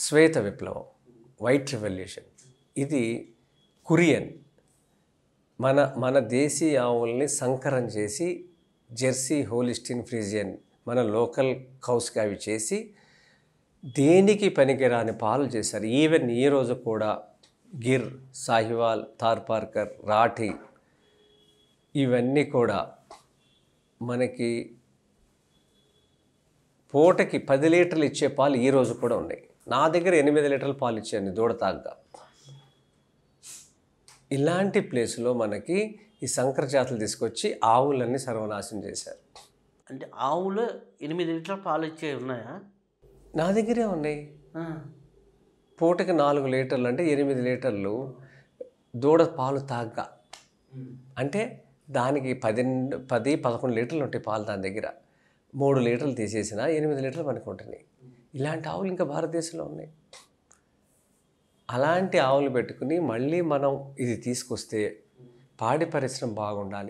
శ్వేత విప్లవం, white revolution, ఇది కురియన్ మన దేశీయ ఆవుల్ని సంకరం చేసి జెర్సీ, హోలిస్టిన్, ఫ్రిజియన్ మన లోకల్ కౌస్కి అవి చేసి దేనికి పనికిరాని పాలు చేశారు. ఈవెన్ ఈ రోజు కూడా గిర్, సాహివాల్, థార్పార్కర్, రాఠీ ఇవన్నీ కూడా మనకి పూటకి 10 లీటర్లు ఇచ్చే పాలు ఈ రోజు కూడా ఉన్నాయి. నా దగ్గర 8 లీటర్ల పాలు ఇచ్చాను దూడ తాగ్గా. ఇలాంటి ప్లేస్లో మనకి ఈ సంకర జాతులు తీసుకొచ్చి ఆవులన్నీ సర్వనాశనం చేశారు. అంటే ఆవులు 8 లీటర్ల పాలు ఇచ్చే ఉన్నాయా? నా దగ్గరే ఉన్నాయి. పూటకి 4 లీటర్లు అంటే 8 లీటర్లు దూడ పాలు తాగ్గా. అంటే దానికి 10-11 లీటర్లు ఉంటాయి పాలు దాని దగ్గర. 3 లీటర్లు తీసేసిన 8 లీటర్లు మనకు ఉంటున్నాయి. ఇలాంటి ఆవులు ఇంకా భారతదేశంలో ఉన్నాయి. అలాంటి ఆవులు పెట్టుకుని మళ్ళీ మనం ఇది తీసుకొస్తే పాడి పరిశ్రమ బాగుండాలి.